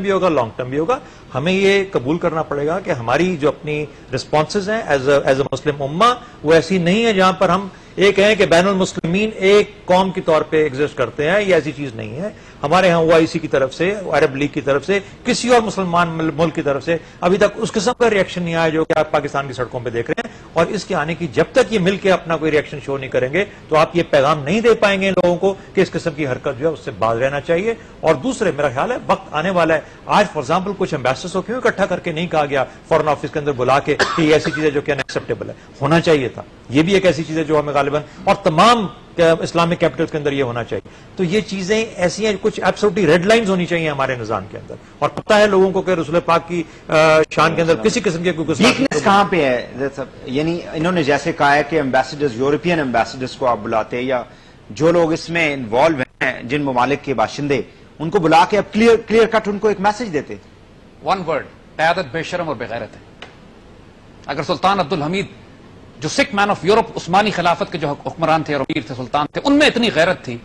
بھی ہوگا, long term بھی ہوگا. ہمیں یہ قبول کرنا پڑے گا کہ ہماری جو اپنی رسپانسز ہیں ایز اے مسلم امہ وہ ایسی نہیں ہے جہاں پر ہم یہ کہیں کہ بین المسلمین ایک قوم کے طور پہ ایگزسٹ کرتے ہیں. یہ ایسی چیز نہیں ہے. ہمارے ہاں OIC کی طرف سے, عرب لیگ کی طرف سے, کسی اور مسلمان ملک کی طرف سے ابھی تک اس قسم کا ریئیکشن نہیں آیا جو کہ آپ پاکستان کی سڑکوں پہ دیکھ رہے ہیں. اور اس کے آنے کی جب تک یہ مل کے اپنا کوئی ریئیکشن شو نہیں کریں گے تو آپ یہ پیغام نہیں دے پائیں گے لوگوں کو کہ اس قسم کی حرکت جو ہے اس سے باز رہنا چاہیے. اور دوسرے میرا خیال ہے وقت آنے والا ہے. آج فار ایگزامپل کچھ ایمبیسڈرز کو کیوں اکٹھا کر کے نہیں کہا گیا فورن آفس کے اندر بلا کے کہ یہ ایسی چیز ہے جو کہ انیکسیپٹیبل ہے؟ ہونا چاہیے تھا. یہ بھی ایک ایسی چیز ہے جو ہمیں غالباً اور تمام اسلامک کیپٹلز کے اندر یہ ہونا چاہیے. تو یہ چیزیں ایسی ہیں کچھ ایبسولوٹلی ریڈ لائنز ہونی چاہیے ہمارے نظام کے اندر. اور پتہ ہے لوگوں کو کہ رسول پاک کی شان کے اندر کسی قسم کے کوئی ویکنس کہاں پہ ہے؟ یعنی انہوں نے جیسے کہا ہے کہ ایمبیسڈرز, یورپین ایمبیسڈرز کو آپ بلاتے یا جو لوگ اس میں انوالو ہیں جن ممالک کے باشندے, ان کو بلا کے اب کلیئر کٹ ان کو ایک میسج دیتے. ون ورڈ, قیادت بے شرم اور بے غیرت ہے. اگر سلطان عبدالحمید جو سکھ مین آف یورپ عثمانی خلافت کے جو حکمران تھے اور امیر تھے, سلطان تھے, ان میں اتنی غیرت تھی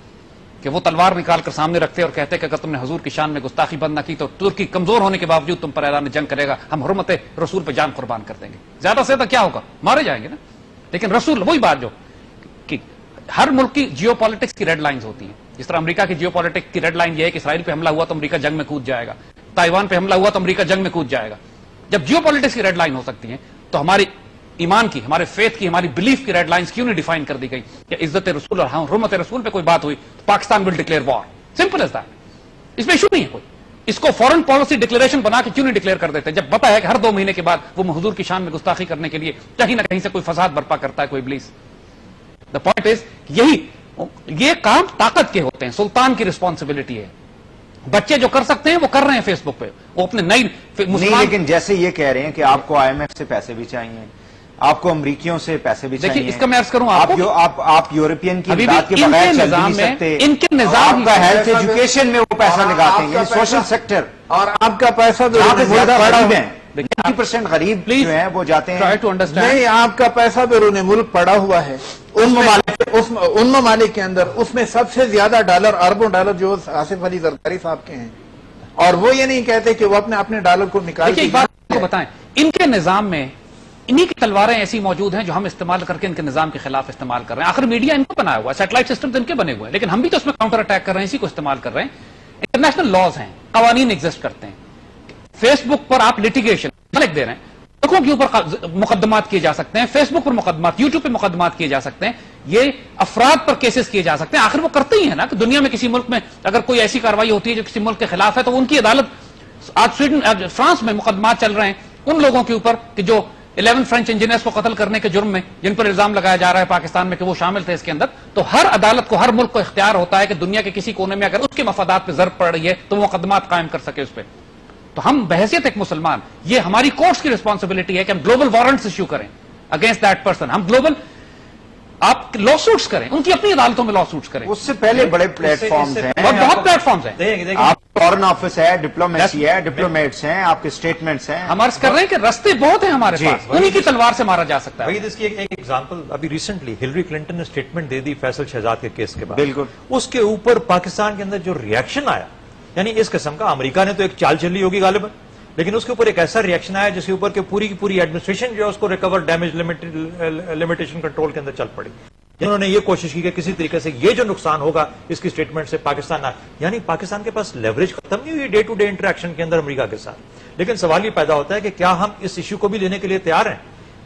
کہ وہ تلوار نکال کر سامنے رکھتے اور کہتے کہ اگر تم نے حضور کی شان میں گستاخی بند نہ کی تو ترکی کمزور ہونے کے باوجود تم پر اعلان جنگ کرے گا, ہم حرمت رسول پہ جان قربان کر دیں گے. زیادہ سے زیادہ کیا ہوگا؟ مارے جائیں گے نا. لیکن رسول, وہی بات جو کہ ہر ملک کی جیو پالیٹکس کی ریڈ لائنز ہوتی ہیں. جس طرح امریکہ کی جیو پالیٹکس کی ریڈ لائن یہ ہے کہ اسرائیل پہ حملہ ہوا تو امریکہ جنگ میں کود جائے گا, تائیوان پہ حملہ ہوا تو امریکہ جنگ میں کود جائے گا. جب جیو پالیٹکس کی ریڈ لائن ہو سکتی ہیں تو ہماری ایمان کی, ہمارے فیتھ کی, ہماری بلیف کی ریڈ لائنز کیوں نہیں ڈیفائن کر دی گئی کہ عزت رسول اور حرمت رسول پہ کوئی بات ہوئی تو Pakistan will declare war. Simple as that. اس میں ایشو نہیں ہے کوئی. اس کو فورن پالیسی ڈکلیریشن بنا کے کیوں نہیں ڈکلیئر کر دیتے جب پتا ہے کہ ہر 2 مہینے کے بعد وہ حضور کی شان میں گستاخی کرنے کے لیے کہیں نہ کہیں سے کوئی فساد برپا کرتا ہے کوئی ابلیس. دا پوائنٹ از یہ کام طاقت کے ہوتے ہیں, سلطان کی رسپانسبلٹی ہے. بچے جو کر سکتے ہیں وہ کر رہے ہیں فیس بک پہ, وہ اپنے نئی نہیں. لیکن جیسے یہ کہہ رہے ہیں کہ آپ کو IMF سے پیسے بھی چاہیے, آپ کو امریکیوں سے پیسے بھی چاہیے. اس کا میں عرض کروں آپ یورپین کی امداد کے بغیر چل نہیں سکتے. ان کے نظام آپ کا ہیلتھ ایجوکیشن میں وہ پیسہ لگاتے ہیں, سوشل سیکٹر, اور آپ کا پیسہ غریب ہیں 90% غریب جو ہیں وہ جاتے ہیں. نہیں, آپ کا پیسہ بیرون ملک پڑا ہوا ہے ان ممالک کے اندر. اس میں سب سے زیادہ ڈالر, اربوں ڈالر جو آصف علی زرداری صاحب کے ہیں, اور وہ یہ نہیں کہتے کہ وہ اپنے ڈالر کو نکال کے. ایک بات کو بتائیں, ان کے نظام میں انہی کی تلواریں ایسی موجود ہیں جو ہم استعمال کر کے ان کے نظام کے خلاف استعمال کر رہے ہیں. آخر میڈیا ان کو بنایا ہوا ہے, سیٹلائٹ سسٹم ان کے بنے ہوئے ہیں, لیکن ہم بھی تو اس میں کاؤنٹر اٹیک کر رہے ہیں, اسی کو استعمال کر رہے ہیں. انٹرنیشنل لاز ہیں, قوانین ایگزسٹ کرتے ہیں. فیس بک پر آپ لٹیگیشن لکھ دے رہے ہیں, لوگوں کے اوپر مقدمات کیے جا سکتے ہیں, فیس بک پر مقدمات, یوٹیوب پہ مقدمات کیے جا سکتے ہیں, یہ افراد پر کیسز کیے جا سکتے ہیں. آخر وہ کرتے ہی ہیں نا کہ دنیا میں کسی ملک میں اگر کوئی ایسی کاروائی ہوتی ہے جو کسی ملک کے خلاف ہے تو ان کی عدالت, آج فرانس میں مقدمات چل رہے ہیں ان لوگوں کے اوپر کہ جو 11 فرینچ انجینئرز کو قتل کرنے کے جرم میں جن پر الزام لگایا جا رہا ہے پاکستان میں کہ وہ شامل تھے اس کے اندر. تو ہر عدالت کو, ہر ملک کو اختیار ہوتا ہے کہ دنیا کے کسی کونے میں اگر اس کے مفادات پہ ضرب پڑ رہی ہے تو وہ مقدمات قائم کر سکے اس پہ. تو ہم بحیثیت ایک مسلمان, یہ ہماری کورٹس کی رسپانسبلٹی ہے کہ ہم گلوبل وارنٹس ایشو کریں اگینسٹ دیٹ پرسن. ہم گلوبل آپ لا سوٹس کریں, ان کی اپنی عدالتوں میں لا سوٹس کریں. اس سے پہلے بڑے پلیٹ فارمز ہیں, اور بہت پلیٹ فارمز ہیں. آپ فورن آفس ہے, ڈپلومیسی ہے, ڈپلومیٹس ہیں, آپ کے اسٹیٹمنٹس ہیں. ہم عرض کر رہے ہیں کہ رستے بہت ہیں ہمارے پاس, انہی کی تلوار سے مارا جا سکتا ہے. اس کی ایک ایگزامپل ابھی ریسنٹلی ہلری کلنٹن نے اسٹیٹمنٹ دے دی فیصل شہزاد کے کیس کے بعد. بالکل اس کے اوپر پاکستان کے اندر جو ریئیکشن آیا, یعنی اس قسم کا, امریکہ نے تو ایک چال چلی ہوگی غالباً, لیکن اس کے اوپر ایک ایسا ریئیکشن آیا جس کے اوپر کہ پوری کی پوری ایڈمنسٹریشن جو ہے اس کو ریکور ڈیمیج لمیٹیشن کنٹرول کے اندر چل پڑی. انہوں نے یہ کوشش کی کہ کسی طریقے سے یہ جو نقصان ہوگا اس کی اسٹیٹمنٹ سے پاکستان یعنی پاکستان کے پاس لیوریج ختم نہیں ہوئی ڈے ٹو ڈے انٹریکشن کے اندر امریکہ کے ساتھ. لیکن سوال یہ پیدا ہوتا ہے کہ کیا ہم اس ایشو کو بھی لینے کے لیے تیار ہیں,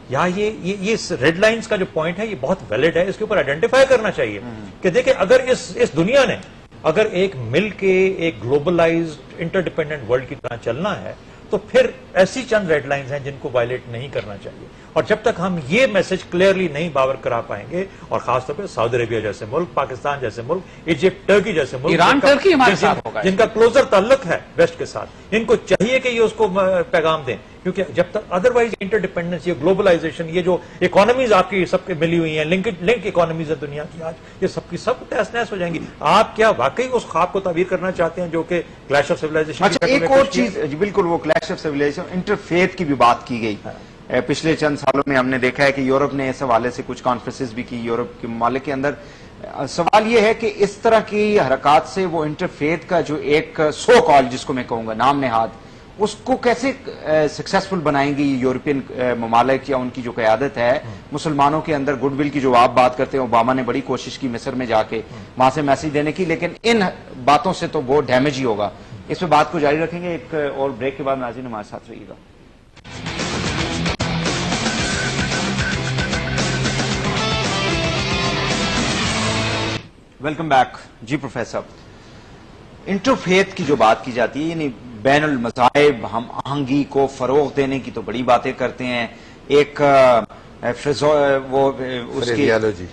یا یہ ریڈ لائنز کا جو پوائنٹ ہے یہ بہت ویلڈ ہے, اس کے اوپر آئیڈینٹیفائی کرنا چاہیے کہ دیکھیں اگر اس دنیا نے اگر ایک مل کے ایک گلوبلائزڈ انٹرڈیپینڈنٹ ورلڈ کی طرح چلنا ہے تو پھر ایسی چند ریڈ لائنز ہیں جن کو وائلیٹ نہیں کرنا چاہیے. اور جب تک ہم یہ میسج کلیئرلی نہیں باور کرا پائیں گے, اور خاص طور پہ سعودی عربیہ جیسے ملک, پاکستان جیسے ملک, ایجپٹ, ٹرکی جیسے ملک, ایران, ٹرکی ہمارے ساتھ ہوگا, جن کا کلوزر تعلق ہے ویسٹ کے ساتھ, ان کو چاہیے کہ یہ اس کو پیغام دیں, کیونکہ جب تک ادروائز انٹرڈیپینڈنس, یہ گلوبلائزیشن, یہ جو اکانومیز آپ کی سب کے ملی ہوئی ہیں, لنک اکانومیز ہیں دنیا کی, آج یہ سب کی سب تہس نہس ہو جائیں گی. آپ کیا واقعی اس خواب کو تعبیر کرنا چاہتے ہیں جو کہ کلیش آف سیولائزیشن؟ اچھا, ایک اور چیز, بالکل وہ کلیش آف سیولائزیشن, انٹرفیتھ کی بھی بات کی گئی. پچھلے چند سالوں میں ہم نے دیکھا ہے کہ یورپ نے اس حوالے سے کچھ کانفرنسز بھی کی, یورپ کے ممالک کے اندر سوال یہ ہے کہ اس طرح کی حرکات سے وہ انٹرفیتھ کا جو ایک سو کال جس کو میں کہوں گا نام نہاد اس کو کیسے سکسیسفل بنائیں گی یورپین ممالک یا ان کی جو قیادت ہے مسلمانوں کے اندر گڈ ول کی جو آپ بات کرتے ہیں اوباما نے بڑی کوشش کی مصر میں جا کے وہاں سے میسج دینے کی لیکن ان باتوں سے تو وہ ڈیمیج ہی ہوگا. اس پہ بات کو جاری رکھیں گے ایک اور بریک کے بعد. ناظرین ہمارے ساتھ رہیے گا. Welcome back. جی پروفیسر انٹرفیتھ کی جو بات کی جاتی ہے یعنی بین المذاہب ہم آہنگی کو فروغ دینے کی تو بڑی باتیں کرتے ہیں ایک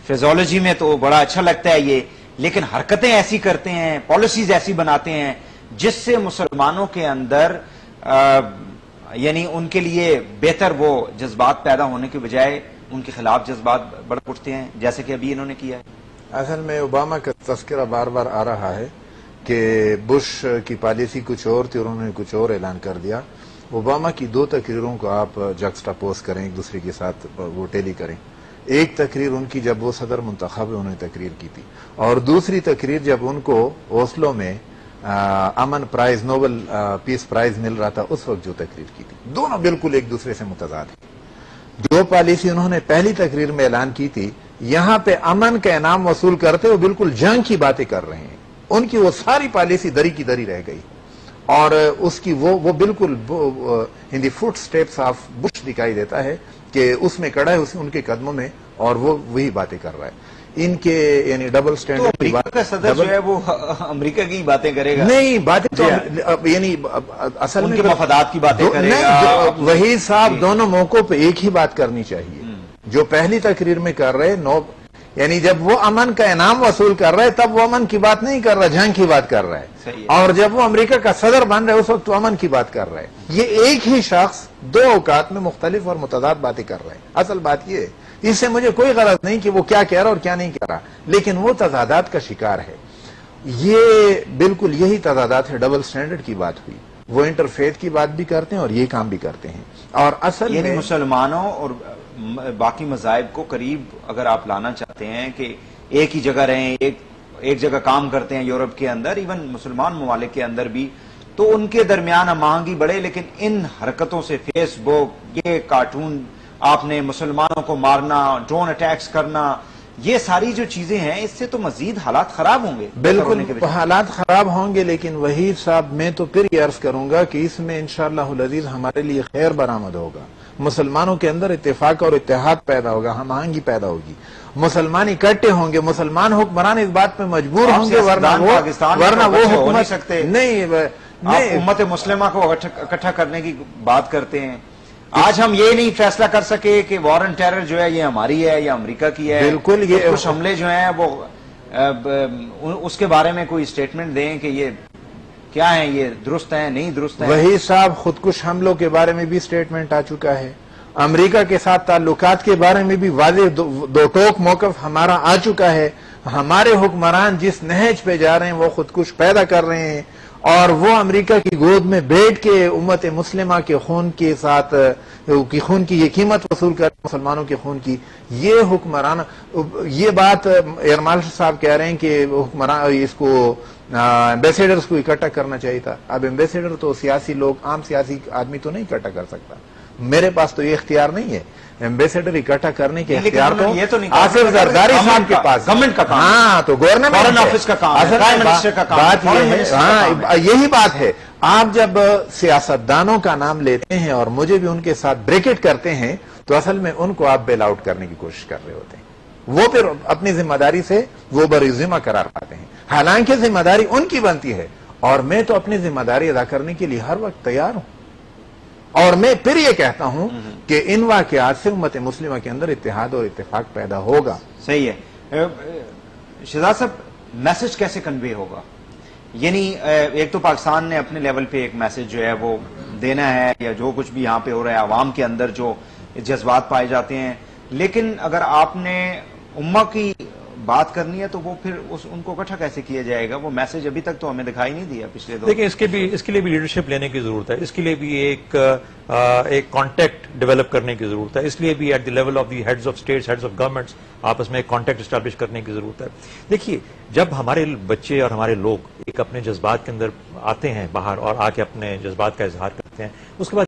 فیزولوجی میں تو بڑا اچھا لگتا ہے یہ لیکن حرکتیں ایسی کرتے ہیں پالیسیز ایسی بناتے ہیں جس سے مسلمانوں کے اندر یعنی ان کے لیے بہتر وہ جذبات پیدا ہونے کے بجائے ان کے خلاف جذبات بڑھ اٹھتے ہیں جیسے کہ ابھی انہوں نے کیا ہے. اصل میں اوباما کا تذکرہ بار بار آ رہا ہے کہ بش کی پالیسی کچھ اور تھی اور انہوں نے کچھ اور اعلان کر دیا. اوباما کی دو تقریروں کو آپ جکسٹاپوز کریں ایک دوسرے کے ساتھ وہ ٹیلی کریں. ایک تقریر ان کی جب وہ صدر منتخب انہوں نے تقریر کی تھی اور دوسری تقریر جب ان کو اوسلو میں امن پرائز نوبل پیس پرائز مل رہا تھا اس وقت جو تقریر کی تھی. دونوں بالکل ایک دوسرے سے متضاد ہیں. جو پالیسی انہوں نے پہلی تقریر میں اعلان کی تھی یہاں پہ امن کا انعام وصول کرتے وہ بالکل جنگ کی باتیں کر رہے ہیں. ان کی وہ ساری پالیسی دری کی دری رہ گئی اور اس کی وہ بالکل ان دی فٹ سٹیپس آف بش دکھائی دیتا ہے کہ اس میں کڑا ہے ان کے قدموں میں اور وہ وہی باتیں کر رہا ہے. ان کے یعنی ڈبل سٹینڈرڈ کی بات صدر جو ہے وہ امریکہ کی باتیں کرے گا نہیں باتیں تو یعنی اصل میں مفادات کی باتیں کرے گا. وہی صاحب دونوں موقعوں پہ ایک ہی بات کرنی چاہیے. جو پہلی تقریر میں کر رہے یعنی جب وہ امن کا انعام وصول کر رہے تب وہ امن کی بات نہیں کر رہا جنگ کی بات کر رہا ہے اور جب وہ امریکہ کا صدر بن رہا ہے اس وقت وہ امن کی بات کر رہا ہے. یہ ایک ہی شخص دو اوقات میں مختلف اور متضاد باتیں کر رہے ہیں. اصل بات یہ ہے اس سے مجھے کوئی غرض نہیں کہ وہ کیا کہہ رہا اور کیا نہیں کہہ رہا لیکن وہ تضادات کا شکار ہے. یہ بالکل یہی تضادات ہے. ڈبل سٹینڈرڈ کی بات ہوئی وہ انٹرفیتھ کی بات بھی کرتے ہیں اور یہ کام بھی کرتے ہیں اور اصل یعنی مسلمانوں اور باقی مذاہب کو قریب اگر آپ لانا چاہتے ہیں کہ ایک ہی جگہ رہیں ایک جگہ کام کرتے ہیں یورپ کے اندر ایون مسلمان ممالک کے اندر بھی تو ان کے درمیان ہم آہنگی بڑھے لیکن ان حرکتوں سے فیس بک یہ کارٹون آپ نے مسلمانوں کو مارنا ڈرون اٹیکس کرنا یہ ساری جو چیزیں ہیں اس سے تو مزید حالات خراب ہوں گے. بالکل حالات خراب ہوں گے لیکن وہی صاحب میں تو پھر یہ عرض کروں گا کہ اس میں انشاءاللہ العزیز ہمارے لیے خیر برآمد ہوگا. مسلمانوں کے اندر اتفاق اور اتحاد پیدا ہوگا ہم آہنگی پیدا ہوگی مسلمان اکٹھے ہوں گے مسلمان حکمران اس بات پہ مجبور ہوں گے ورنہ وہ حکومت سکتے نہیں. امت مسلمہ کو اکٹھا کرنے کی بات کرتے ہیں. آج ہم یہ نہیں فیصلہ کر سکے کہ وار اینڈ ٹیرر جو ہے یہ ہماری ہے یا امریکہ کی ہے. بالکل یہ کچھ حملے جو ہیں وہ اس کے بارے میں کوئی اسٹیٹمنٹ دیں کہ یہ کیا ہیں یہ درست ہیں نہیں درست ہیں. وہی صاحب خودکش حملوں کے بارے میں بھی اسٹیٹمنٹ آ چکا ہے. امریکہ کے ساتھ تعلقات کے بارے میں بھی واضح دو ٹوک موقف ہمارا آ چکا ہے. ہمارے حکمران جس نہج پہ جا رہے ہیں وہ خودکش پیدا کر رہے ہیں اور وہ امریکہ کی گود میں بیٹھ کے امت مسلمہ کے خون کے ساتھ خون کی یہ قیمت وصول کر مسلمانوں کے خون کی یہ حکمران. یہ بات ایرمال صاحب کہہ رہے ہیں کہ حکمران اس کو ایمبیسیڈرز کو اکٹھا کرنا چاہیے تھا. اب ایمبیسیڈر تو سیاسی لوگ عام سیاسی آدمی تو نہیں اکٹھا کر سکتا. میرے پاس تو یہ اختیار نہیں ہے. ایمبیسیڈر اکٹھا کرنے کے اختیار تو آصف زرداری صاحب کے پاس گورنمنٹ کا کام. ہاں تو گورنمنٹ آفس کا کام بات یہ ہے. ہاں یہی بات ہے. آپ جب سیاستدانوں کا نام لیتے ہیں اور مجھے بھی ان کے ساتھ بریکٹ کرتے ہیں تو اصل میں ان کو آپ بیل آؤٹ کرنے کی کوشش کر رہے ہوتے ہیں. وہ پھر اپنی ذمہ داری سے وہ بری ذمہ قرار پاتے ہیں حالانکہ ذمہ داری ان کی بنتی ہے اور میں تو اپنی ذمہ داری ادا کرنے کے لیے ہر وقت تیار ہوں. اور میں پھر یہ کہتا ہوں کہ ان واقعات سے امت مسلمہ کے اندر اتحاد اور اتفاق پیدا ہوگا. صحیح ہے. شہزاد صاحب میسج کیسے کنوے ہوگا؟ یعنی ایک تو پاکستان نے اپنے لیول پہ ایک میسج جو ہے وہ دینا ہے یا جو کچھ بھی یہاں پہ ہو رہا ہے عوام کے اندر جو جذبات پائے جاتے ہیں لیکن اگر آپ نے امہ کی بات کرنی ہے تو وہ پھر ان کو اکٹھا کیسے کیا جائے گا؟ وہ میسج ابھی تک تو ہمیں دکھائی نہیں دیا پچھلے دو. دیکھیں اس کے لیے بھی لیڈرشپ لینے کی ضرورت ہے, اس کے لیے بھی ایک کانٹیکٹ ڈیولپ کرنے کی ضرورت ہے, اس لیے بھی at the level of the heads of states, heads of governments آپس میں ایک کانٹیکٹ اسٹیبلش کرنے کی ضرورت ہے. دیکھیے جب ہمارے بچے اور ہمارے لوگ ایک اپنے جذبات کے اندر آتے ہیں باہر اور آ کے اپنے جذبات کا اظہار کرتے ہیں, اس کے بعد